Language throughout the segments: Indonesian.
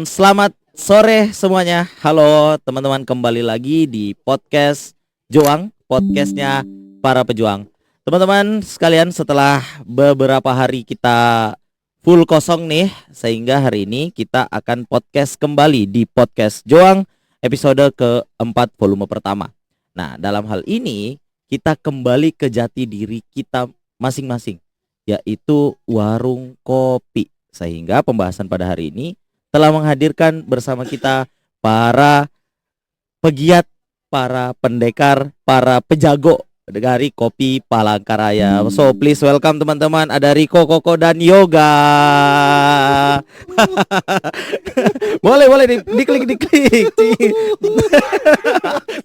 Selamat sore semuanya. Halo teman-teman, kembali lagi di podcast Joang, podcastnya para pejuang. Teman-teman sekalian, setelah beberapa hari kita full kosong nih, sehingga hari ini kita akan podcast kembali di podcast Joang episode keempat volume pertama. Nah, dalam hal ini kita kembali ke jati diri kita masing-masing, yaitu warung kopi. Sehingga pembahasan pada hari ini telah menghadirkan bersama kita para pegiat, para pendekar, para pejago dari kopi Palangkaraya. So please welcome teman-teman, ada Riko, Koko, dan Yoga. boleh diklik.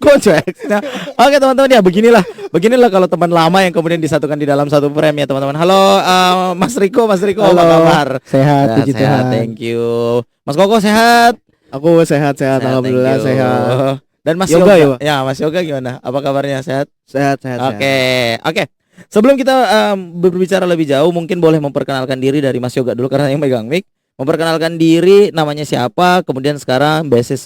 Kocek. Nah, oke teman-teman, ya beginilah kalau teman lama yang kemudian disatukan di dalam satu frame ya teman-teman. Halo Mas Riko, Halo, apa kabar? sehat, puji Sehat, Tuhan. thank you. Mas Koko sehat? Aku sehat, Sehat, alhamdulillah thank you. sehat. Dan Mas Yoga, Yoga, Yoga. ya Mas Yoga gimana? Apa kabarnya, sehat? Sehat. Oke. Sebelum kita berbicara lebih jauh, mungkin boleh memperkenalkan diri dari Mas Yoga dulu karena yang megang mic. Memperkenalkan diri, namanya siapa, kemudian sekarang basis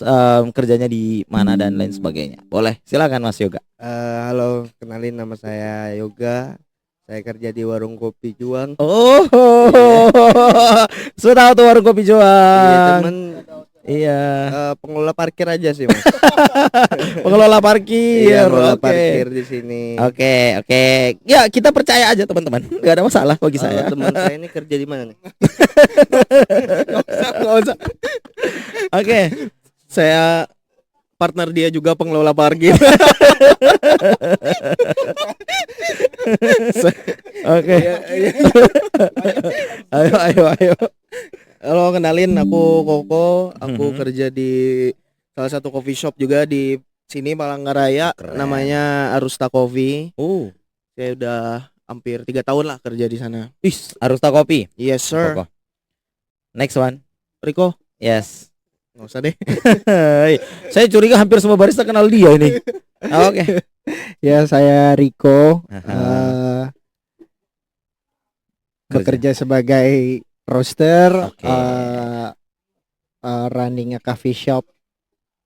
kerjanya di mana dan lain sebagainya. Boleh, silakan Mas Yoga. Halo, kenalin nama saya Yoga. Saya kerja di warung kopi Juang. Oh, sudah tahu tuh warung kopi Iya, Juang. temen Iya. pengelola parkir aja sih, Mas. Pengelola parkir. Iya, pengelola Oke. parkir di sini. Oke. Ya, kita percaya aja teman-teman. Gak ada masalah bagi saya. Teman saya ini kerja di mana nih? Nggak usah. Oke. Saya partner dia juga pengelola parkir. Oke. Ayo. Halo, kenalin aku Koko. Aku Mhm. kerja di salah satu coffee shop juga di sini Palangkaraya. Keren. Namanya Arusta Coffee. Oh, Saya udah hampir 3 tahun lah kerja di sana. Arusta Kopi. Yes sir. Koko. Next one. Riko, Yes. nggak usah deh. Saya curiga hampir semua barista kenal dia ini. Oke. Ya, saya Riko. Aha. Bekerja sebagai roaster, Oke. running a coffee shop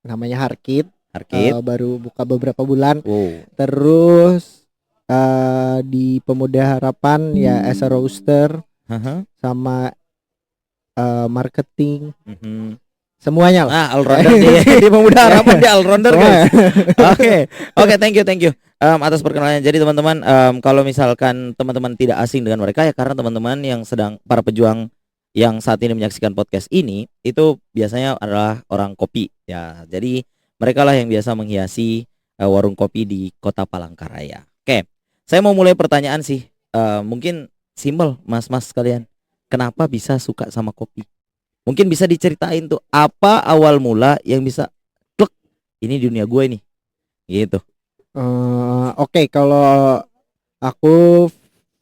namanya Harkit. Arkit. Baru buka beberapa bulan. Wow. Terus di Pemuda Harapan ya as a roaster Aha. sama marketing, Mhm. semuanya lah. All rounder di Pemuda Harapan, dia all rounder guys. Oke, thank you. Atas perkenalannya. Jadi teman-teman, kalau misalkan teman-teman tidak asing dengan mereka ya karena teman-teman yang sedang para pejuang yang saat ini menyaksikan podcast ini itu biasanya adalah orang kopi ya. Jadi mereka lah yang biasa menghiasi warung kopi di Kota Palangkaraya. Oke, saya mau mulai pertanyaan sih. Mungkin simpel, mas-mas sekalian. Kenapa bisa suka sama kopi? Mungkin bisa diceritain tuh apa awal mula yang bisa klek, ini dunia gue nih. Gitu. Oke, kalau aku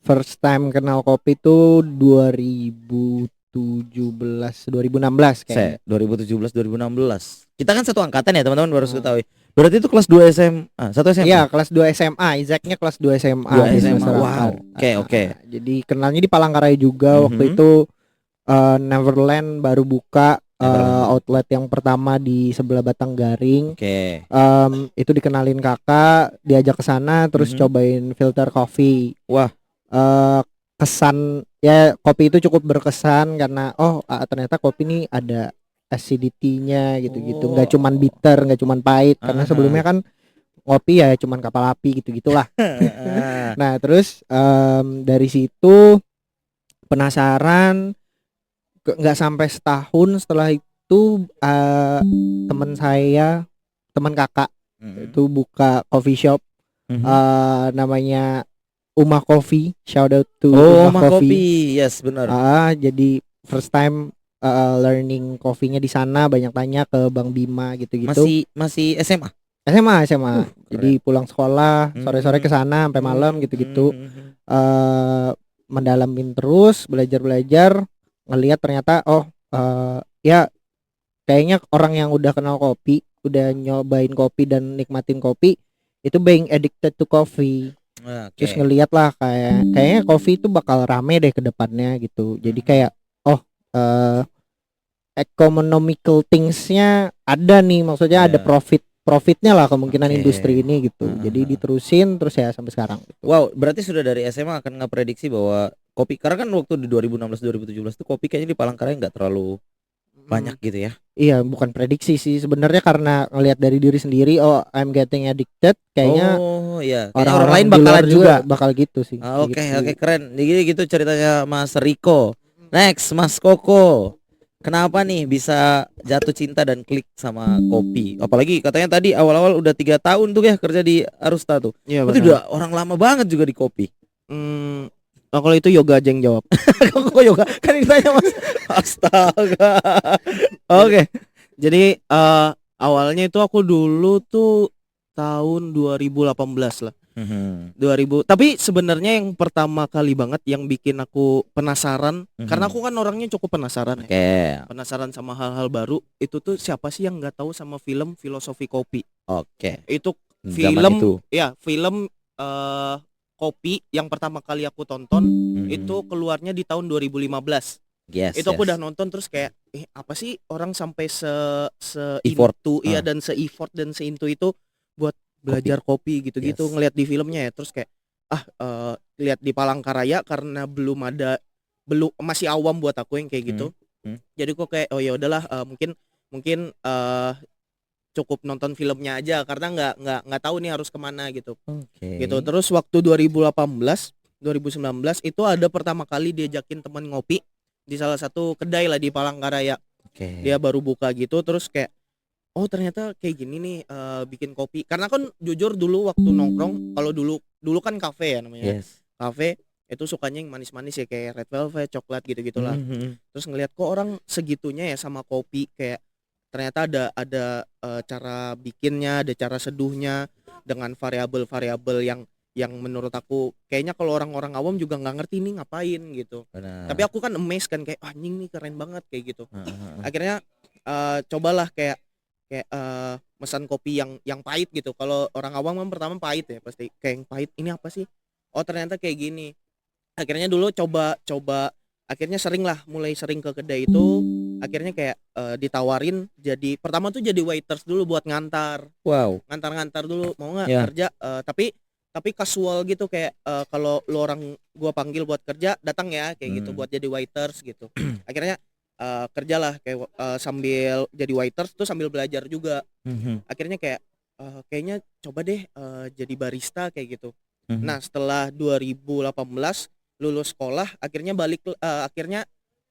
first time kenal kopi tuh 2016 kayaknya. 2017 2016. Kita kan satu angkatan ya, teman-teman, baru ketahui. Berarti itu kelas 2 SMA, 1 SMA. Iya, kelas 2 SMA, exactnya kelas 2 SMA. 2 di SMA. semester Wow. 4. Oke. Jadi kenalnya di Palangkaraya juga. Waktu Mhm. itu Neverland baru buka Neverland. outlet yang pertama di sebelah Batanggaring. Oke. Itu dikenalin kakak, diajak ke sana terus Mhm. cobain filter coffee. Wah. Kesan ya, kopi itu cukup berkesan karena ternyata kopi ini ada acidity-nya gitu-gitu. Nggak cuman bitter, nggak cuman pahit karena Aha. sebelumnya kan kopi ya cuman kapal api gitu-gitulah. Nah, terus dari situ penasaran, nggak sampai setahun setelah itu teman kakak Mhm. itu buka coffee shop Mhm. namanya Uma Coffee. Shout out to Oh, Uma Mah Coffee. kopi. Yes, benar. Jadi first time learning coffee-nya di sana, banyak tanya ke Bang Bima gitu-gitu. Masih SMA. SMA. Keren. Jadi pulang sekolah sore-sore ke sana sampai malam gitu-gitu. Mendalamin terus, belajar ngelihat ternyata ya kayaknya orang yang udah kenal kopi, udah nyobain kopi dan nikmatin kopi itu being addicted to coffee. Terus ngelihat lah kayaknya kopi itu bakal rame deh ke depannya gitu. Jadi kayak economical things-nya ada nih, maksudnya ada Ya. profitnya lah kemungkinan Oke. industri ini gitu. Jadi diterusin terus ya sampai sekarang gitu. Wow, berarti sudah dari SMA akan ngeprediksi bahwa kopi, karena kan waktu di 2016 2017 tuh kopi kayaknya di Palangkaraya nggak terlalu banyak gitu ya. Iya, bukan prediksi sih sebenarnya, karena ngelihat dari diri sendiri, oh I'm getting addicted, kayaknya Oh iya, kayaknya orang-orang orang lain di bakalan luar juga. bakal gitu sih. Oke, Gitu. oke, keren. Jadi gitu ceritanya Mas Riko. Next, Mas Koko. Kenapa nih bisa jatuh cinta dan klik sama kopi? Apalagi katanya tadi awal-awal udah 3 tahun tuh ya kerja di Arusta tuh. Iya Itu benar. udah orang lama banget juga di kopi. Oh, kalau itu Yoga aja yang jawab. Kok yoga? Kan ditanya Mas. Astaga. Oke. Jadi awalnya itu aku dulu tuh tahun 2018 lah. 2000. Tapi sebenarnya yang pertama kali banget yang bikin aku penasaran, karena aku kan orangnya cukup penasaran ya. Oke. Penasaran sama hal-hal baru. Itu tuh siapa sih yang nggak tahu sama film Filosofi Kopi? Oke. Itu Zaman film itu. ya, film kopi yang pertama kali aku tonton itu keluarnya di tahun 2015. Yes. Itu aku yes. udah nonton terus kayak apa sih orang sampai se Effort. into iya dan se-effort dan se-into itu buat belajar kopi gitu-gitu. Yes. Ngelihat di filmnya ya, terus kayak lihat di Palangkaraya karena belum masih awam buat aku yang kayak gitu. Jadi kok kayak oh ya udahlah, mungkin cukup nonton filmnya aja karena nggak tahu nih harus kemana gitu. Oke. Gitu. Terus waktu 2018 2019 itu ada pertama kali diajakin teman ngopi di salah satu kedai lah di Palangkaraya. Oke. Dia baru buka gitu, terus kayak oh ternyata kayak gini nih bikin kopi. Karena kan jujur dulu waktu nongkrong, kalau dulu kan kafe ya namanya. Yes. Kafe itu sukanya yang manis-manis ya, kayak red velvet, coklat gitu-gitulah. Terus ngelihat kok orang segitunya ya sama kopi, kayak ternyata ada cara bikinnya, ada cara seduhnya dengan variabel-variabel yang menurut aku kayaknya kalau orang-orang awam juga nggak ngerti nih ngapain gitu. Benar. Tapi aku kan amazed kan, kayak anjing nih keren banget kayak gitu. Akhirnya cobalah kayak mesan kopi yang pahit gitu. Kalau orang awam kan pertama pahit ya pasti, kayak yang pahit ini apa sih? Oh ternyata kayak gini. Akhirnya dulu coba akhirnya mulai sering ke kedai itu. Akhirnya kayak ditawarin jadi pertama tuh jadi waiters dulu buat ngantar dulu, mau nggak kerja, tapi casual gitu, kayak kalau lu orang gua panggil buat kerja datang ya kayak gitu buat jadi waiters gitu. Akhirnya kerjalah kayak sambil jadi waiters tuh sambil belajar juga. Akhirnya kayak kayaknya coba deh jadi barista kayak gitu. Nah setelah 2018 lulus sekolah akhirnya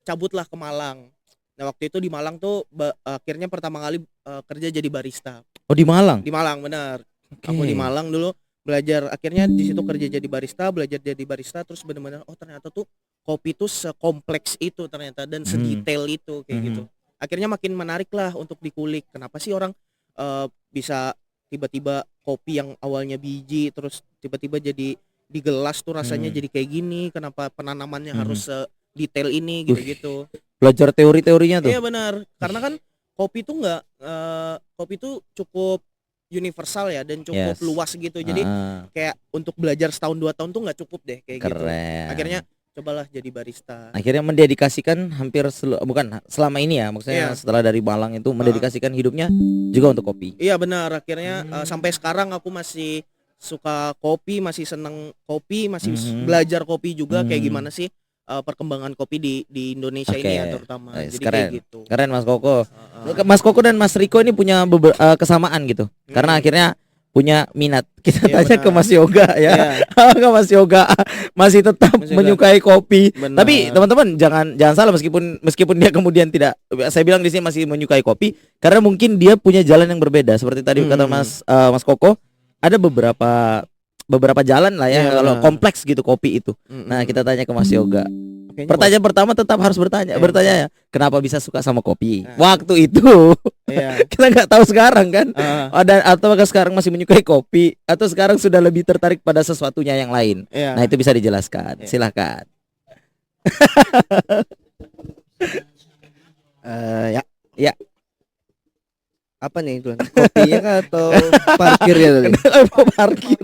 cabutlah ke Malang. Nah waktu itu di Malang tuh akhirnya pertama kali kerja jadi barista. Oh di Malang? Di Malang benar. Okay. Aku di Malang dulu belajar, akhirnya di situ kerja jadi barista, belajar jadi barista, terus benar-benar oh ternyata tuh kopi tuh sekompleks itu ternyata dan sedetail itu kayak gitu. Akhirnya makin menarik lah untuk dikulik. Kenapa sih orang bisa tiba-tiba kopi yang awalnya biji terus tiba-tiba jadi di gelas tuh rasanya jadi kayak gini, kenapa penanamannya harus detail ini gitu-gitu. Belajar teori-teorinya tuh. Iya benar, karena kan kopi tuh cukup universal ya dan cukup luas gitu. Jadi kayak untuk belajar setahun 2 tahun tuh nggak cukup deh kayak gitu. Akhirnya cobalah jadi barista. Akhirnya mendedikasikan hampir bukan selama ini ya, maksudnya setelah dari Malang itu mendedikasikan hidupnya juga untuk kopi. Iya benar, akhirnya sampai sekarang aku masih suka kopi, masih seneng kopi, masih belajar kopi juga kayak gimana sih perkembangan kopi di Indonesia ini ya terutama. Jadi keren. kayak gitu. Keren Mas Koko. Mas Koko dan Mas Riko ini punya kesamaan gitu. Karena akhirnya punya minat. Kita tanya ke Mas Yoga ya. Ke Mas Yoga masih tetap menyukai kopi. Benar. Tapi teman-teman jangan salah, meskipun dia kemudian tidak, saya bilang di sini masih menyukai kopi karena mungkin dia punya jalan yang berbeda. Seperti tadi kata Mas Koko, ada beberapa jalan lah ya kalau kompleks gitu kopi itu. Nah, kita tanya ke Mas Yoga. Pertanyaan pertama tetap harus bertanya ya, kenapa bisa suka sama kopi? Waktu itu kita nggak tahu sekarang kan. Atau sekarang masih menyukai kopi atau sekarang sudah lebih tertarik pada sesuatunya yang lain. Nah, itu bisa dijelaskan. Silakan. Ya. Apa nih Tuan? Kopinya kah atau parkirnya tadi? Parkir.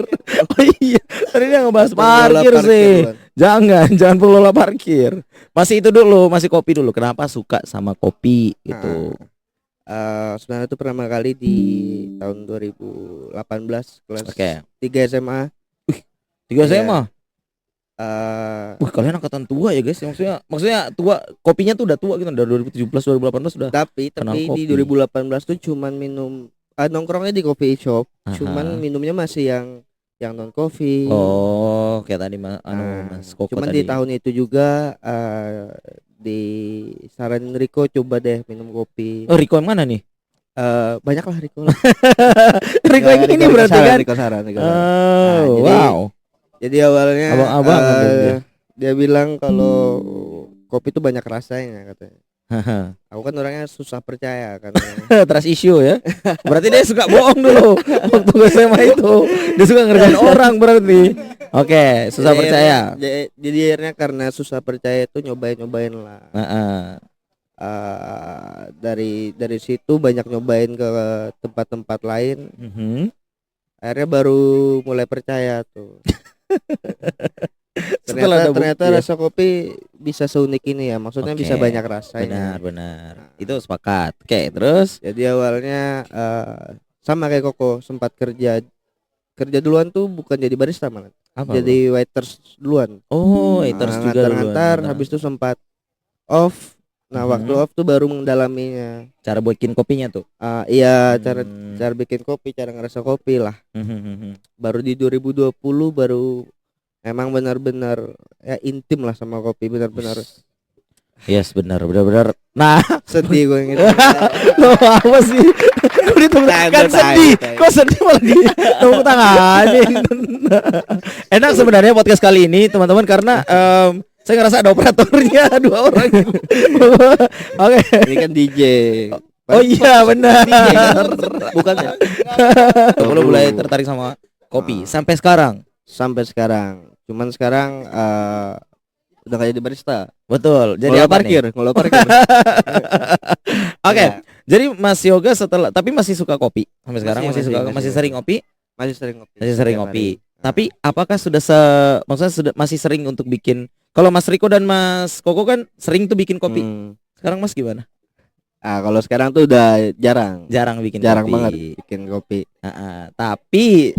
Oh iya, tadi dia ngebahas parkir sih. Jangan pengelola parkir. Masih itu dulu, masih kopi dulu. Kenapa suka sama kopi gitu? Sebenarnya itu pertama kali di tahun 2018 kelas Oke. 3 SMA. 3 Iya. SMA. Eh, Kalian angkatan tua ya guys. Maksudnya tua, kopinya tuh udah tua gitu dari 2017 2018 sudah. tapi Kenal di kopi. 2018 tuh cuman minum nongkrongnya di coffee shop, Aha. cuman minumnya masih yang non coffee. Oh, kayak tadi Mas Koko Cuman tadi. di tahun itu juga di saranin Riko coba deh minum kopi. Oh, Riko yang mana nih? Banyak lah Riko. Riko yang ini berarti kan? Riko Saran. Oh, jadi- wow. Jadi awalnya Abang-abang dia. dia bilang kalau kopi itu banyak rasanya katanya. Aku kan orangnya susah percaya kan. Trust issue ya. Berarti dia suka bohong dulu waktu SMA itu. Dia suka ngerjain orang berarti. Oke, susah percaya. Jadi akhirnya karena susah percaya itu nyobain lah. Heeh. Dari situ banyak nyobain ke tempat-tempat lain. Mhm. Akhirnya baru mulai percaya tuh. Setelah ada ternyata bukti ya. rasa kopi bisa seunik ini ya. Maksudnya Oke. bisa banyak rasanya. Benar. Itu sepakat. Oke, terus Jadi awalnya sama kayak Koko, sempat kerja duluan tuh bukan jadi barista malah. apa? Jadi waiters duluan. Oh, waiters juga duluan. Ngantar habis itu sempat off. Nah, Mhm. waktu off tuh baru mendalaminya. Cara bikin kopinya tuh. Iya, cara Hmm. cara bikin kopi, cara ngerasa kopi lah. Mhm. Baru di 2020 baru emang benar-benar ya intim lah sama kopi, benar-benar Yes, benar. Nah, sedih gue gitu. lo apa sih? Kok ditepuk kan sedih? Kok sedih malah ditepuk tanganin? Enak sebenarnya podcast kali ini teman-teman karena saya ngerasa ada operatornya 2 orang. Oke. Ini kan DJ. Oh iya benar. DJ kan? Bukan ya? Lo mulai tertarik sama kopi sampai sekarang. Sampai sekarang. Cuman sekarang udah gak jadi barista. Betul. Jadi Ngelola apa nih? Ngelola parkir. Oke. Ya, Jadi Mas Yoga tapi masih suka kopi sampai sekarang masih sering ngopi. masih sering ngopi. Masih sering Setiap ngopi. hari. Tapi apakah maksudnya masih sering untuk bikin? Kalau Mas Riko dan Mas Koko kan sering tuh bikin kopi. Sekarang Mas gimana? Kalau sekarang tuh udah jarang. Jarang bikin Jarang kopi. banget bikin kopi. Tapi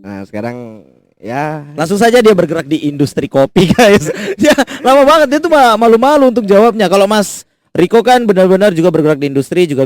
Nah, sekarang ya langsung saja dia bergerak di industri kopi, guys. Ya, lama banget dia tuh malu-malu untuk jawabnya. Kalau Mas Riko kan benar-benar juga bergerak di industri, juga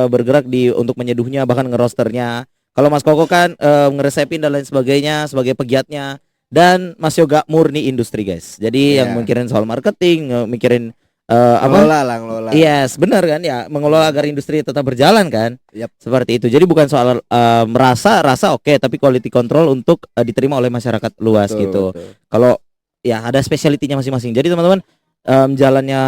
bergerak untuk menyeduhnya, bahkan ngerosternya. Kalau Mas Koko kan ngeresepin dan lain sebagainya sebagai pegiatnya. Dan Mas Yoga murni industri, guys. Jadi Iya. yang mikirin soal marketing, mikirin ngelola. Yes, benar kan ya, mengelola agar industri tetap berjalan kan. Yap. Seperti itu. Jadi bukan soal rasa oke, tapi quality control untuk diterima oleh masyarakat luas Betul, gitu. betul. Kalau ya ada specialty-nya masing-masing. Jadi teman-teman, jalannya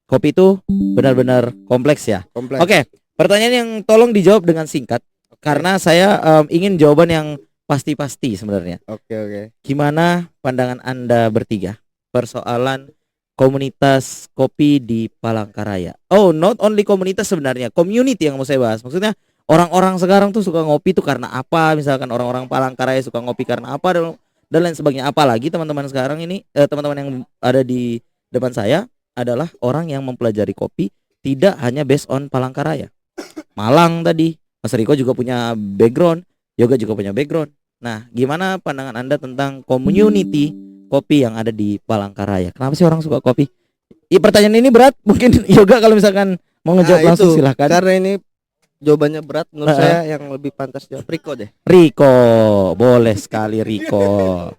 kopi itu benar-benar kompleks ya. Kompleks. Oke, pertanyaan yang tolong dijawab dengan singkat karena saya ingin jawaban yang pasti-pasti sebenarnya. Oke. Gimana pandangan Anda bertiga persoalan komunitas kopi di Palangkaraya? Oh, not only komunitas sebenarnya, community yang mau saya bahas. Maksudnya orang-orang sekarang tuh suka ngopi tuh karena apa? Misalkan orang-orang Palangkaraya suka ngopi karena apa dan lain sebagainya. Apalagi teman-teman sekarang ini teman-teman yang ada di depan saya adalah orang yang mempelajari kopi tidak hanya based on Palangkaraya. Malang tadi, Mas Riko juga punya background, Yoga juga punya background. Nah, gimana pandangan Anda tentang community kopi yang ada di Palangkaraya? Kenapa sih orang suka kopi? Pertanyaan ini berat, mungkin Yoga kalau misalkan mau ngejawab langsung itu, silahkan. Karena ini jawabannya berat menurut saya, yang lebih pantas jawab Riko deh. Riko, boleh sekali Riko.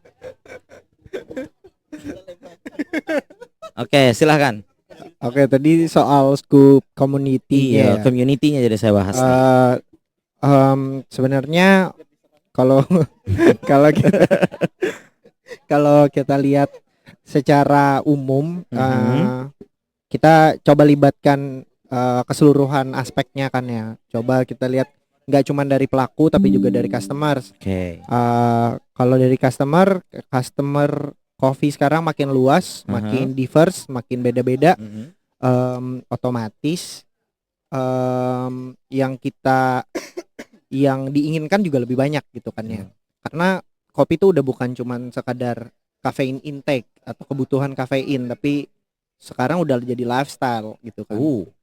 Oke, silahkan. Oke, tadi soal scoop community Iya, ya. community-nya jadi saya bahas. nih. Sebenarnya kalau kalau kita, kalau kita lihat secara umum, kita coba libatkan keseluruhan aspeknya kan ya. Coba kita lihat nggak cuma dari pelaku tapi juga dari customers. Oke. Kalau dari customer coffee sekarang makin luas, makin diverse, makin beda-beda. Otomatis yang diinginkan juga lebih banyak gitu kan ya. Karena kopi itu udah bukan cuman sekadar caffeine intake atau kebutuhan kafein, tapi sekarang udah jadi lifestyle gitu kan.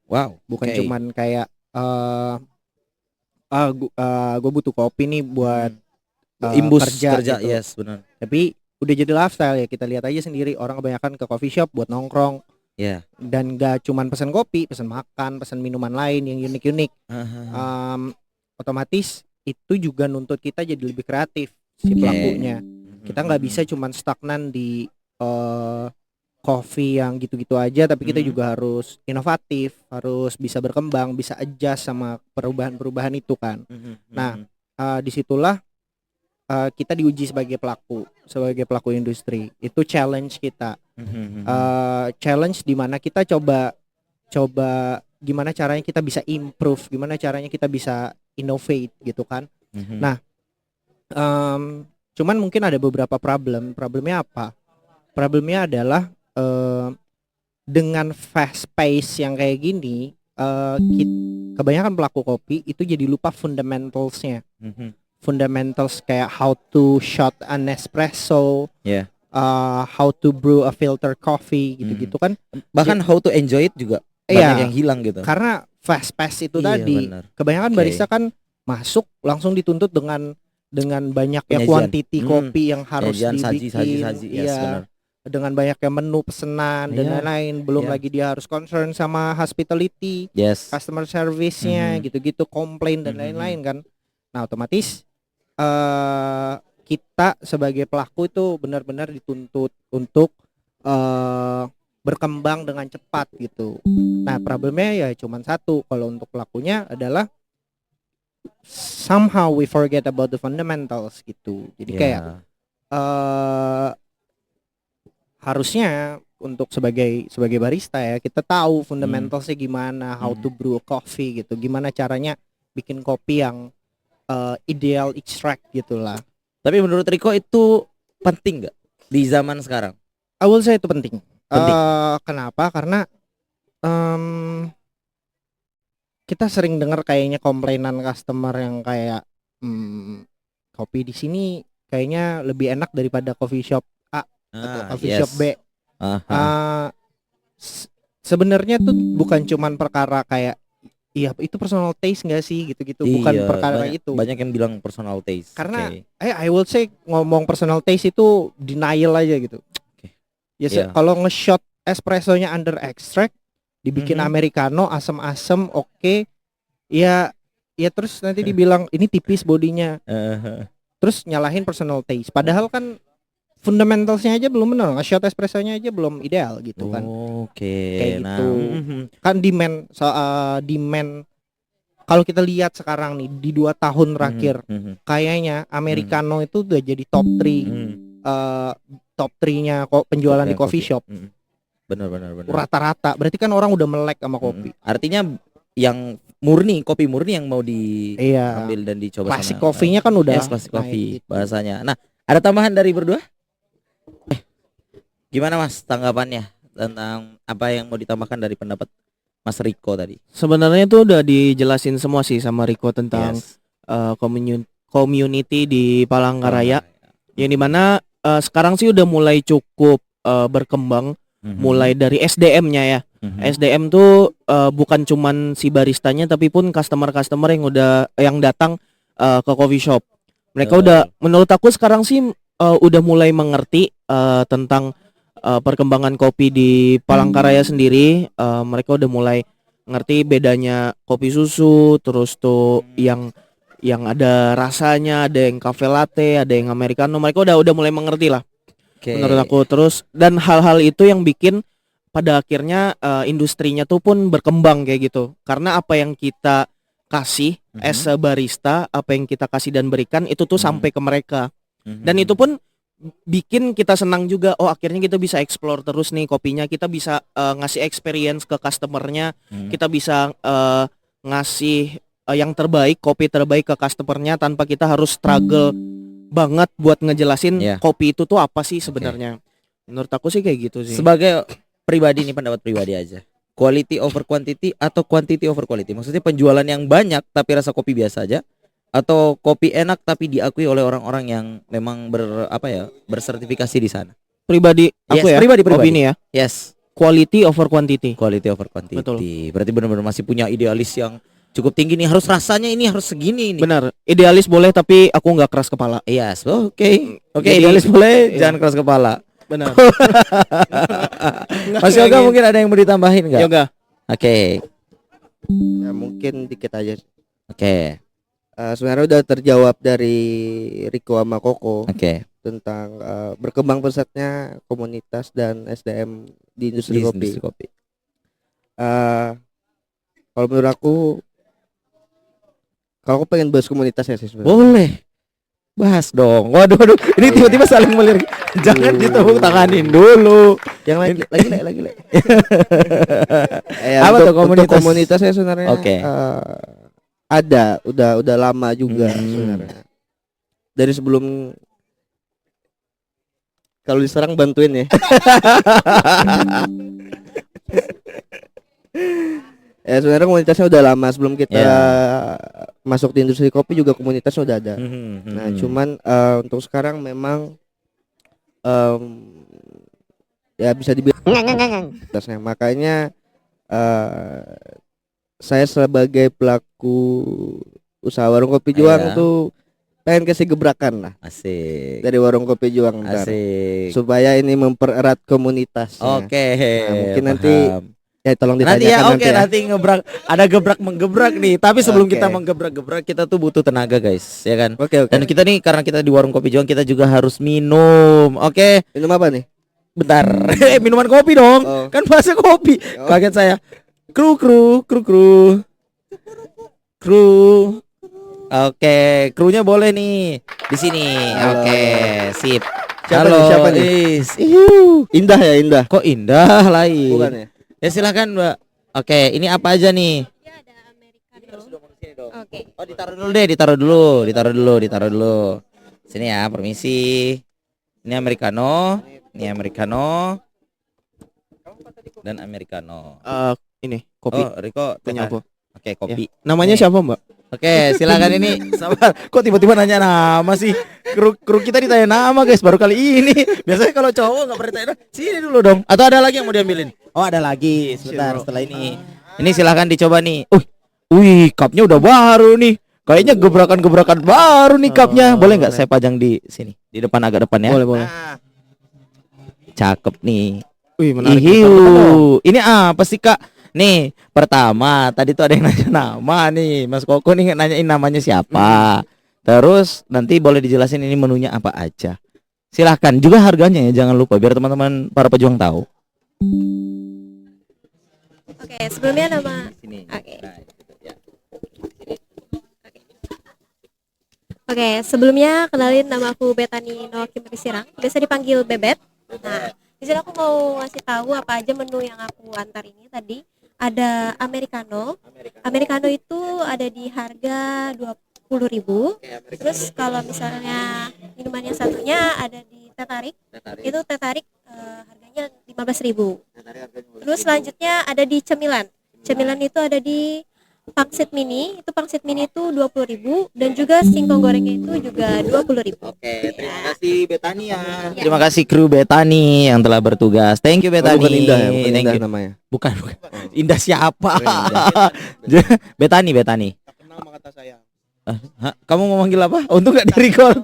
Wow. Bukan Oke. cuman kayak gue butuh kopi nih buat Imbus kerja, gitu. yes, benar. Tapi udah jadi lifestyle ya, kita lihat aja sendiri orang kebanyakan ke coffee shop buat nongkrong. Ya. Dan gak cuman pesan kopi, pesan makan, pesan minuman lain yang unik-unik. Otomatis itu juga nuntut kita jadi lebih kreatif si Oke. pelakunya. Kita nggak bisa cuman stagnan di coffee yang gitu-gitu aja, tapi kita juga harus inovatif, harus bisa berkembang, bisa adjust sama perubahan-perubahan itu kan. Nah, disitulah kita diuji sebagai pelaku industri. Itu challenge kita. Challenge di mana kita coba gimana caranya kita bisa improve, gimana caranya kita bisa innovate gitu kan. Nah, cuman mungkin ada beberapa problemnya apa? Problemnya adalah dengan fast pace yang kayak gini, kebanyakan pelaku kopi itu jadi lupa fundamentalsnya. Fundamentals kayak how to shot an espresso, how to brew a filter coffee gitu-gitu kan. Bahkan how to enjoy it juga banyak yang hilang gitu. Karena fast pace itu tadi, bener. kebanyakan barista kan masuk langsung dituntut dengan banyaknya Penyajian. quantity kopi yang harus Penyajian, dibikin, saji, yes, benar. dengan banyaknya menu pesanan dan lain-lain. Belum lagi dia harus concern sama hospitality, Yes. customer service-nya, gitu-gitu, komplain dan lain-lain kan. Nah, otomatis kita sebagai pelaku itu benar-benar dituntut untuk berkembang dengan cepat gitu. Nah, problemnya ya cuman satu, kalau untuk pelakunya adalah somehow we forget about the fundamentals gitu. Jadi kayak harusnya untuk sebagai barista ya, kita tahu fundamentalsnya gimana, how to brew a coffee gitu, gimana caranya bikin kopi yang ideal extract gitulah. Tapi menurut Riko itu penting nggak di zaman sekarang? I will say itu penting. Penting. Kenapa? Karena kita sering dengar kayaknya komplainan customer yang kayak kopi di sini kayaknya lebih enak daripada coffee shop A atau coffee shop B. Sebenarnya tuh bukan cuman perkara kayak iya itu personal taste nggak sih gitu-gitu, bukan perkara itu. Banyak yang bilang personal taste. Karena I will say ngomong personal taste itu denial aja gitu. Kalau nge-shot espressonya under extract, dibikin americano asam-asam, ya terus nanti dibilang ini tipis bodinya. Terus nyalahin personal taste. Padahal kan fundamentalsnya aja belum benar, nge-shot espressonya aja belum ideal gitu kan. Kayak gitu. Kan demand kalau kita lihat sekarang nih di 2 tahun terakhir, kayaknya americano itu udah jadi top 3-nya kok penjualan di coffee shop. Benar. Rata-rata. Berarti kan orang udah melek sama kopi. Artinya yang kopi murni yang mau diambil dan dicoba. Klasik kopinya kan udah klasik kopi bahasanya. Nah, ada tambahan dari berdua? Gimana Mas tanggapannya tentang apa yang mau ditambahkan dari pendapat Mas Riko tadi? Sebenarnya itu udah dijelasin semua sih sama Riko tentang community di Palangkaraya. Yang dimana sekarang sih udah mulai cukup berkembang, mulai dari SDM-nya ya. SDM tuh bukan cuman si baristanya, tapi pun customer yang datang ke coffee shop. Mereka udah, menurut aku sekarang sih udah mulai mengerti tentang perkembangan kopi di Palangkaraya sendiri. Mereka udah mulai ngerti bedanya kopi susu, terus tuh yang ada rasanya, ada yang cafe latte, ada yang americano. Mereka udah mulai mengerti lah. Menurut aku. Terus dan hal-hal itu yang bikin pada akhirnya industrinya tuh pun berkembang kayak gitu. Karena apa yang kita kasih as a barista, apa yang kita kasih dan berikan itu tuh sampai ke mereka. Dan itu pun bikin kita senang juga. Oh, akhirnya kita bisa explore terus nih kopinya. Kita bisa ngasih experience ke customernya. Kita bisa ngasih yang terbaik, kopi terbaik ke customernya tanpa kita harus struggle banget buat ngejelasin kopi itu tuh apa sih sebenarnya. Menurut aku sih kayak gitu sih. Sebagai pribadi nih, pendapat pribadi aja. Quality over quantity atau quantity over quality? Maksudnya penjualan yang banyak tapi rasa kopi biasa aja, atau kopi enak tapi diakui oleh orang-orang yang memang bersertifikasi di sana? pribadi Yes, aku ya. pribadi. Opini ya. Yes. Quality over quantity. Quality over quantity. Betul. Berarti benar-benar masih punya idealis yang cukup tinggi nih. Harus rasanya ini harus segini ini. Benar. Idealis boleh tapi aku nggak keras kepala. Yes. Oke. Oke, Jadi, idealis boleh, iya. jangan keras kepala. Benar. Mas Yoga mungkin ada yang mau ditambahin nggak? Yoga. Oke. Ya mungkin dikit aja. Oke. Sebenarnya udah terjawab dari Riko sama Koko Oke. tentang berkembang pesatnya komunitas dan SDM di industri Di kopi. industri kopi. Kalau menurut kalau aku pengen bahas komunitas ya sih sebenarnya. Boleh. Bahas dong. Waduh, ini tiba-tiba saling melirik. Jangan ditepuk tanganin dulu. Yang lagi. Apa tuh untuk komunitas? komunitasnya sebenarnya Oke. ada, udah lama juga Hmm. sebenarnya. Dari sebelum kalau diserang bantuin ya. Ya sebenarnya komunitasnya udah lama sebelum kita Ya. masuk di industri kopi juga komunitasnya udah ada. Hmm. Nah cuman untuk sekarang memang ya bisa dibilang komunitasnya. Makanya saya sebagai pelaku usaha warung kopi Juang Iya. tuh pengen kasih gebrakan lah Asik. dari warung kopi Juang ntar, Asik. supaya ini mempererat komunitasnya. Oke. Nah, mungkin nanti paham. ya tolong Nanti ditanyakan ya, oke, nanti ngebrak, ada gebrak menggebrak nih. Tapi sebelum Oke. kita menggebrak-gebrak, kita tuh butuh tenaga, guys, ya kan? Oke. Dan kita nih karena kita di warung kopi Juang, kita juga harus minum. Oke, Minum apa nih? bentar. Minuman kopi dong. Oh. Kan bahasa kopi. Oh. Kaget saya. Kru. Oke, krunya boleh nih di sini. Halo. Oke, sip. Siapa Halo, nih, siapa nih? Indah ya, indah. Kok indah lain? Bukan ya? Ya silakan, Mbak. Oke, ini apa aja nih? Ya ada americano. Oke. Oh, ditaruh dulu. Sini ya, permisi. Ini americano, dan americano. Ini kopi. Oh, Riko Punya tengah. aku. Oke, kopi. Namanya Nih. siapa, Mbak? Oke, silakan ini. Sabar. Kok tiba-tiba nanya nama sih? Kru kita ditanya nama, guys, baru kali ini. Biasanya kalau cowok nggak pernah ditanya. Sini dulu dong. Atau ada lagi yang mau diambilin? Oh, ada lagi. Sebentar, setelah ini. Ini silakan dicoba nih. Wih, cupnya udah baru nih. Kayaknya gebrakan-gebrakan baru nih cupnya. Boleh nggak saya pajang di sini? Di depan, agak depan ya. Boleh. Nah. Cakep nih. Wih, menarik. Ihiu. Ini apa sih, Kak? Nih, pertama tadi tuh ada yang nanya nama nih. Mas Koko nih nanyain namanya siapa. Terus nanti boleh dijelasin ini menunya apa aja. Silahkan juga harganya ya, jangan lupa biar teman-teman para pejuang tahu. Oke, sebelumnya nama Sini. Oke. Nah, gitu, ya. Oke, sebelumnya kenalin nama aku Betani Noakim Sirang, biasa dipanggil Bebet. Nah, di sini aku mau ngasih tahu apa aja menu yang aku antar ini tadi. Ada americano. Americano itu ada di harga 20.000. Terus kalau misalnya minuman yang satunya ada di teh tarik. Itu teh tarik harganya 15.000. Terus selanjutnya ada di cemilan. Cemilan itu ada di pangsit mini. Itu pangsit mini itu 20.000 dan juga singkong gorengnya itu juga 20.000. Oke, terima kasih Betani ya. Terima kasih kru Betani yang telah bertugas. Thank you Betani. Bukan Indah ya, bukan Thank Indah you. namanya. Bukan. Indah siapa? Indah. Betani. Kenal sama kata saya. Hah? Kamu mau manggil apa? Untung gak di-record.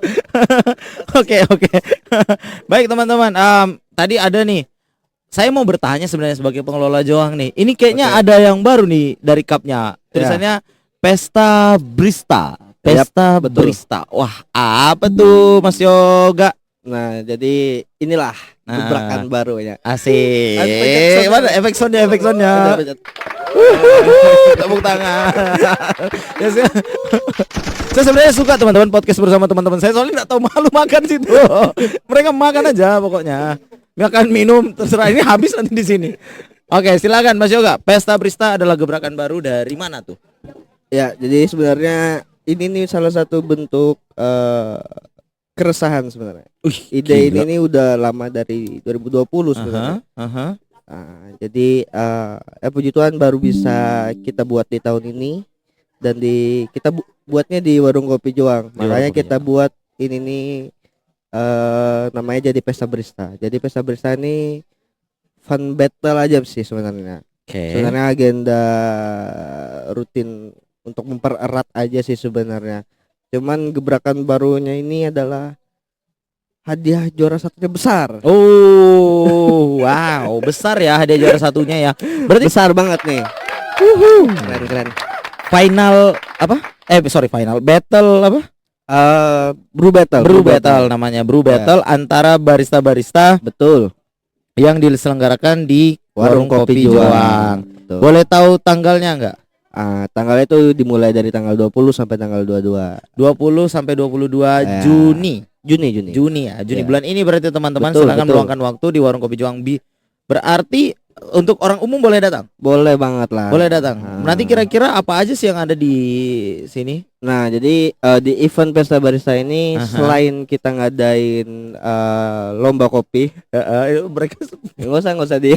Oke. Baik teman-teman, tadi ada nih. Saya mau bertanya sebenarnya sebagai pengelola Joang nih. Ini kayaknya Oke. ada yang baru nih dari cupnya. Tulisannya Pesta Brista. Pesta betul. Brista. Wah, apa tuh Mas Yoga? Nah, jadi inilah Nah. gebrakan baru ya. Asik. Efek Mana efek soundnya? Betul. Tepuk tangan. Ya, saya sebenarnya suka teman-teman podcast bersama teman-teman saya, soalnya nggak tahu malu makan situ. Mereka makan aja pokoknya. Makan minum terserah, ini habis nanti di sini. Oke, silakan Mas Yoga. Pesta Brista adalah gebrakan baru dari mana tuh? Ya, jadi sebenarnya ini nih salah satu bentuk keresahan sebenarnya. Ide gila. ini udah lama dari 2020 sebenarnya. Aha. Nah, jadi puji Tuhan baru bisa kita buat di tahun ini dan kita buatnya di warung kopi Joang. Di warung Makanya kopi kita buat ini nih namanya jadi pesta barista. Jadi pesta barista ini fun battle aja sih sebenarnya. Oke. Sebenarnya agenda rutin untuk mempererat aja sih sebenarnya. Cuman gebrakan barunya ini adalah hadiah juara satunya besar. Oh, wow, besar ya hadiah juara satunya ya. Berarti Besar banget nih. Keren. final apa? Final battle apa? Brew battle. Brew battle namanya, brew battle antara barista-barista Betul. yang diselenggarakan di Warung Kopi Joang. Betul. Boleh tahu tanggalnya enggak? Tanggalnya itu dimulai dari tanggal 20 sampai tanggal 22 20 sampai 22 Ya. Juni. Juni. Ya, Juni Ya. bulan ini berarti teman-teman Betul, silakan betul. meluangkan waktu di Warung Kopi Joang. Berarti untuk orang umum boleh datang. Boleh banget lah. Boleh datang. Ah. Nanti kira-kira apa aja sih yang ada di sini? Nah, jadi di event pesta barista ini Aha. selain kita ngadain lomba kopi, Mereka nggak usah di.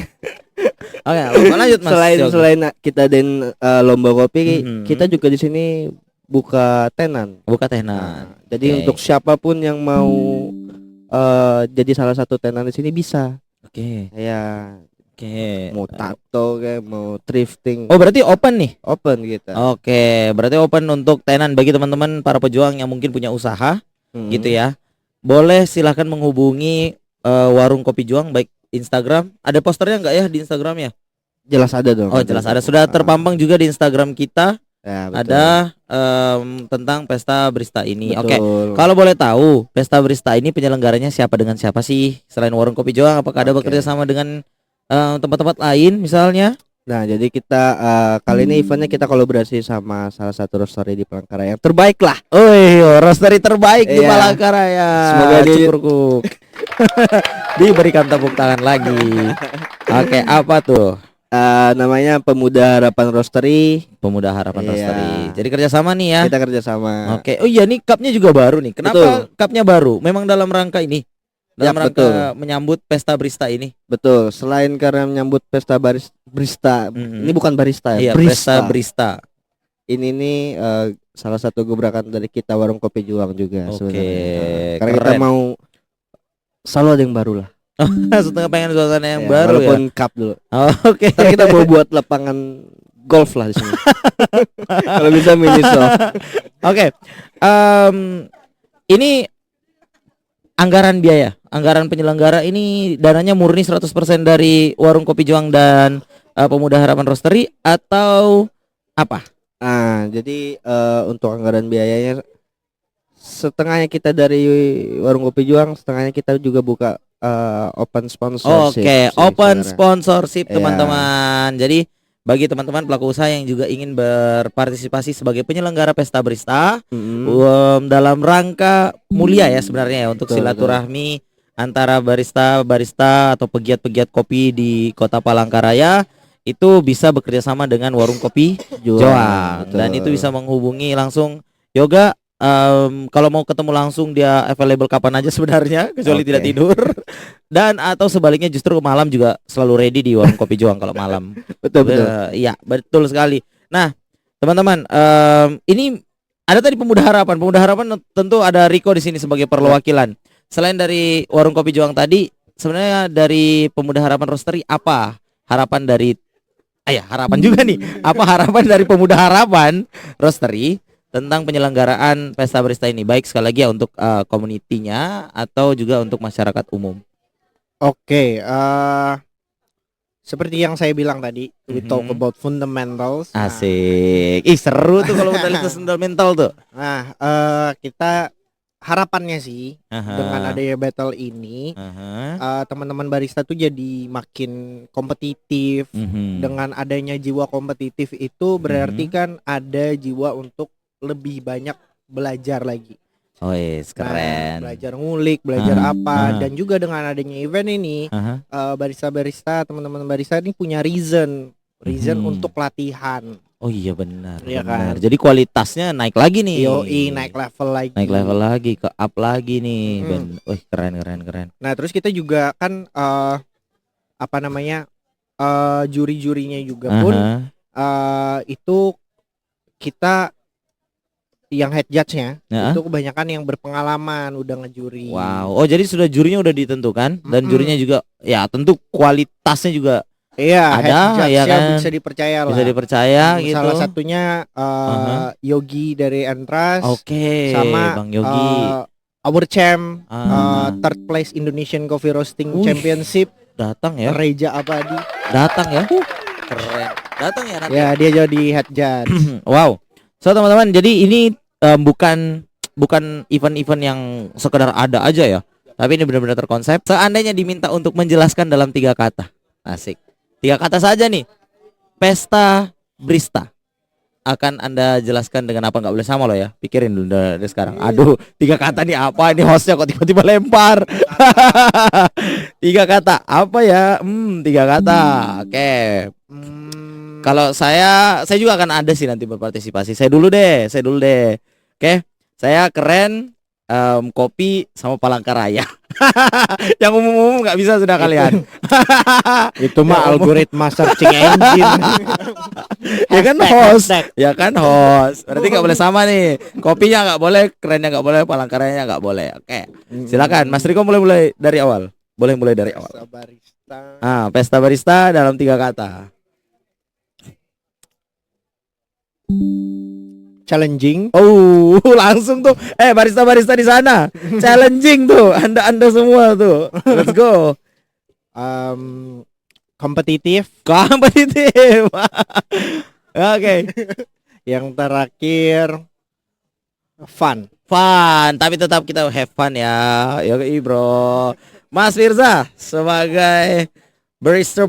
Oke, lanjut Mas. Yogi. Selain kita adain lomba kopi, Mhm. kita juga di sini buka tenan. buka tenan. Jadi Oke. untuk siapapun yang mau jadi salah satu tenan di sini bisa. Oke. Ya, Oke. mau tato kayak mau thrifting, Oh, berarti open nih. open gitu. Oke, berarti open untuk tenan bagi teman-teman para pejuang yang mungkin punya usaha Hmm. gitu ya. Boleh silahkan menghubungi Warung Kopi Juang baik Instagram. Ada posternya nggak ya di Instagram ya? Jelas ada dong. Oh, jelas ada. Sudah terpampang juga di Instagram kita. Ya, betul. Ada tentang pesta barista ini. Oke. Betul. Kalau boleh tahu, pesta barista ini penyelenggaranya siapa dengan siapa sih? Selain Warung Kopi Juang, apakah ada Oke. bekerja sama dengan tempat-tempat lain misalnya? Nah, jadi kita kali ini eventnya kita kolaborasi sama salah satu roastery di Palangkaraya yang terbaik lah. Oh, roastery terbaik di Iya. Palangkaraya. Semoga Cukurkuk. Diberikan tepuk tangan lagi. Oke, apa tuh? Namanya Pemuda Harapan Roastery. Pemuda Harapan Iya. Roastery. Jadi kerjasama nih ya. Kita kerjasama. Oke. Oh iya, nih cupnya juga baru nih. Kenapa cupnya baru? Memang dalam rangka ini. Dalam Ya, rangka betul. menyambut pesta barista ini. Betul. Selain karena menyambut pesta barista, Mhm. ini bukan barista Iya, ya, pesta barista. Ini nih salah satu gebrakan dari kita Warung Kopi Juang juga Oke, sebenarnya. Karena kita keren. mau selalu ada yang baru lah. Setengah pengen suasana yang Ya, baru ya. walaupun cup dulu. Oh, oke. Ntar kita mau buat lapangan golf lah di sini. Kalau bisa mini golf. Oke. Ini anggaran biaya, anggaran penyelenggara ini dananya murni 100% dari Warung Kopi Juang dan Pemuda Harapan Roastery atau apa? Jadi untuk anggaran biayanya setengahnya kita dari Warung Kopi Juang, setengahnya kita juga buka open sponsorship. Oke, sih open sebenarnya. sponsorship Iya. teman-teman. Jadi bagi teman-teman pelaku usaha yang juga ingin berpartisipasi sebagai penyelenggara pesta barista Mm-mm. dalam rangka mulia ya sebenarnya ya untuk Betul, silaturahmi antara barista-barista atau pegiat-pegiat kopi di Kota Palangkaraya itu bisa bekerja sama dengan Warung Kopi Joang betul. dan itu bisa menghubungi langsung Yoga. Kalau mau ketemu langsung dia available kapan aja sebenarnya kecuali Oke. tidak tidur dan atau sebaliknya justru malam juga selalu ready di Warung Kopi Joang kalau malam. betul. Iya betul sekali. Nah teman-teman ini ada tadi Pemuda Harapan. Pemuda Harapan tentu ada Riko di sini sebagai perwakilan. Selain dari Warung Kopi Joang tadi, sebenarnya dari Pemuda Harapan Roastery apa harapan dari? Harapan juga nih. Apa harapan dari Pemuda Harapan Roastery tentang penyelenggaraan pesta barista ini? Baik sekali lagi ya untuk komunitinya atau juga untuk masyarakat umum. Oke, seperti yang saya bilang tadi, we talk Mhm. about fundamentals. Nah, Asik. Ih seru tuh kalau modalitas fundamental tuh. Nah, kita harapannya sih Aha. dengan adanya battle ini, Aha. teman-teman barista tuh jadi makin kompetitif. Mhm. Dengan adanya jiwa kompetitif itu berarti kan ada jiwa untuk lebih banyak belajar lagi. Oh yes, Nah, keren. belajar ngulik, belajar Ah, apa, ah. dan juga dengan adanya event ini, Aha. barista-barista, teman-teman barista ini punya reason Mhm. untuk latihan. Oh iya benar. Iya benar. kan? Jadi kualitasnya naik lagi nih. Yoi, naik level lagi. Naik level lagi, ke up lagi nih. Mhm. Wih keren. Nah, terus kita juga kan apa namanya? Juri-jurinya juga pun Aha. itu kita yang head judge-nya Ya. itu kebanyakan yang berpengalaman udah ngejuri. Wow. Oh, jadi sudah jurinya udah ditentukan dan Mm-mm. jurinya juga ya tentu kualitasnya juga Iya, Ada, head judge-nya ya kan? bisa dipercaya lah. bisa dipercaya gitu. Salah satunya Aha. Yogi dari Entras. Oke, Sama Bang Yogi. Our champ Ah. third place Indonesian Coffee Roasting Wih. Championship Datang ya. Reja Abadi. Datang ya. Keren. Datang ya nanti. Ya, dia jadi head judge. Wow. So teman-teman, jadi ini bukan event-event yang sekedar ada aja ya. Tapi ini benar-benar terkonsep. Seandainya diminta untuk menjelaskan dalam 3 kata. Asik. 3 kata saja nih. Pesta Brista. Akan Anda jelaskan dengan apa, nggak boleh sama lo ya. Pikirin dulu dari sekarang. Aduh, 3 kata nih apa? Ini hostnya kok tiba-tiba lempar. 3 kata. Apa ya? 3 kata. Oke. Kalau saya juga akan ada sih nanti berpartisipasi. Saya dulu deh. Oke. Saya keren, kopi sama Palangkaraya. Yang umum-umum nggak bisa sudah kalian. Itu mah algoritma searching engine. Ya kan Hashtag, host. hashtag. Ya kan host. Berarti nggak boleh sama nih. Kopinya nggak boleh, kerennya nggak boleh, Palangkarayanya nggak boleh. Oke. Silakan, Mas Riko mulai dari awal. Boleh mulai dari awal. Barista. Pesta barista dalam 3 kata. Challenging. Oh, langsung tuh. Barista-barista di sana. Challenging tuh. Anda semua tuh. Let's go. Kompetitif. Kompetitif. Oke. Yang terakhir fun. Fun, tapi tetap kita have fun ya. Yoi, bro. Mas Firza sebagai barista.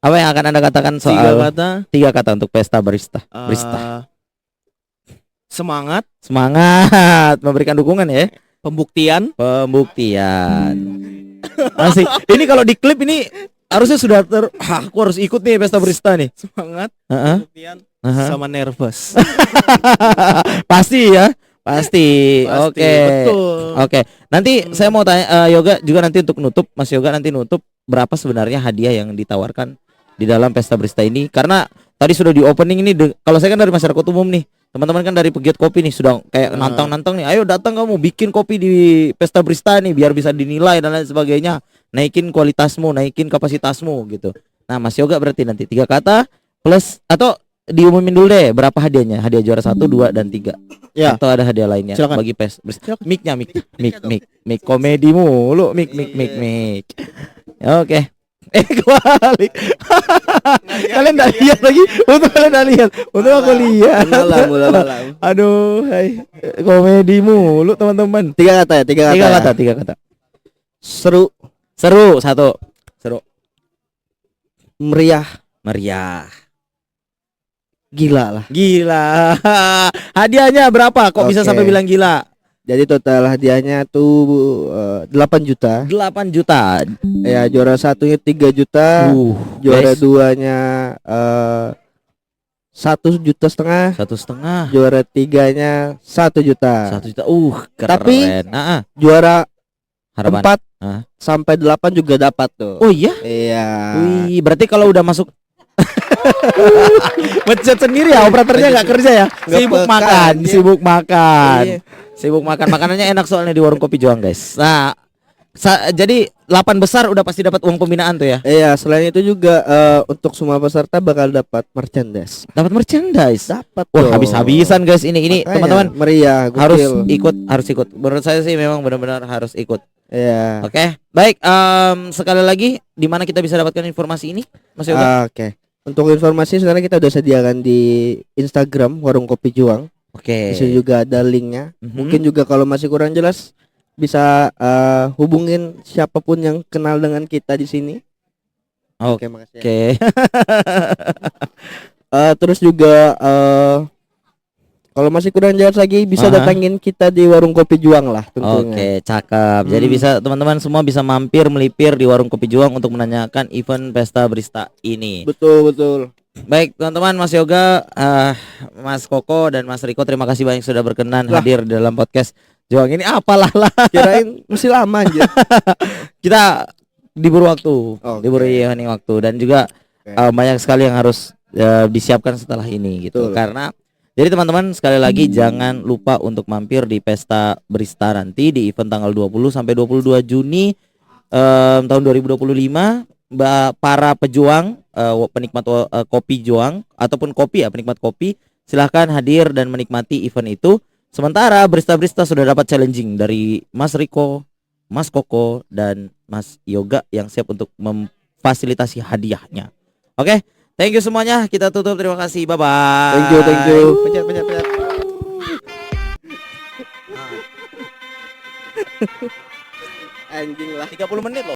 Apa yang akan Anda katakan soal 3 kata. 3 kata untuk pesta barista? Barista. Semangat, Semangat, memberikan dukungan ya. pembuktian, Pembuktian. Asik. Ini kalau di klip ini harusnya sudah aku harus ikut nih pesta barista nih. semangat, Heeh. pembuktian, Heeh. sama nervous. Pasti ya. Pasti. Pasti, Oke. betul. Oke. Nanti saya mau tanya Yoga juga nanti untuk nutup, Mas Yoga nanti nutup berapa sebenarnya hadiah yang ditawarkan di dalam pesta barista ini? Karena tadi sudah di opening ini kalau saya kan dari masyarakat umum nih. Teman-teman kan dari pegiat kopi nih sudah kayak nantang-nantang nih. Ayo datang kamu bikin kopi di pesta barista nih biar bisa dinilai dan lain sebagainya. Naikin kualitasmu, naikin kapasitasmu gitu. Nah, Mas Yoga berarti nanti 3 kata plus atau diumumin dulu deh berapa hadiahnya? Hadiah juara 1, 2 dan 3. Ya. Atau ada hadiah lainnya Silakan. bagi pesta barista. Mic komedi mulu, mic. Oke. Kebalik. Kalian enggak lihat lagi? Untuk kalian enggak lihat. Untuk aku lihat. Malam. Aduh, hai. Komedi mulu teman-teman. 3 kata ya, 3 kata. 3 kata. Seru, Seru, 1. Seru. meriah, Meriah. gila lah. Gila. Hadiahnya berapa? Kok bisa Oke. sampai bilang gila? Jadi total hadiahnya tuh 8 juta. 8 juta. Ya, juara satunya 3 juta. Juara guys. 2-nya 1,5 juta. 1,5. Juara 3-nya 1 juta. 1 juta. Keren. Tapi juara harapan. 4 Ah. sampai 8 juga dapat tuh. Oh iya. Iya. Wih, berarti kalau udah masuk Mencet sendiri ya, operatornya nggak kerja ya. Nggak Sibuk peka, makan, anjir. sibuk makan. Iya. Sibuk makan. Makanannya enak soalnya di warung kopi Joang, guys. Nah, jadi 8 besar udah pasti dapat uang pembinaan tuh ya. Iya, selain itu juga untuk semua peserta bakal dapat merchandise. Dapat merchandise. Dapat. Wah, dong. habis-habisan guys ini Makanya, teman-teman meriah, harus gokil. harus ikut. Menurut saya sih memang benar-benar harus ikut. Iya. Oke. Baik, sekali lagi di mana kita bisa dapatkan informasi ini, Mas Yoga? Oke. Untuk informasi sebenarnya kita udah sediakan di Instagram Warung Kopi Juang. Oke. Di situ juga ada linknya. Mhm. Mungkin juga kalau masih kurang jelas bisa hubungin siapapun yang kenal dengan kita di sini. Oke. Makasih. Oke. Terus juga kalau masih kurang jelas lagi bisa Aha. datangin kita di Warung Kopi Juang lah tentunya. Oke, cakep. Jadi bisa teman-teman semua bisa mampir melipir di Warung Kopi Juang untuk menanyakan event pesta barista ini. Betul. Baik, teman-teman, Mas Yoga, Mas Koko dan Mas Riko, terima kasih banyak sudah berkenan Lah. hadir dalam podcast Juang ini. Apalah lah. Kirain masih lama aja. Kita diburu waktu, Oke. diburu waktu dan juga Oke. banyak sekali yang harus disiapkan setelah ini gitu. Betul. Karena Jadi teman-teman sekali lagi jangan lupa untuk mampir di Pesta Barista nanti di event tanggal 20 sampai 22 Juni tahun 2025. Para pejuang, penikmat kopi juang ataupun kopi ya, penikmat kopi, silahkan hadir dan menikmati event itu. Sementara barista-barista sudah dapat challenging dari Mas Riko, Mas Koko, dan Mas Yoga yang siap untuk memfasilitasi hadiahnya. Oke, thank you semuanya. Kita tutup. Terima kasih. Bye bye. Thank you. Pencet. Anjing lah. 30 menit loh.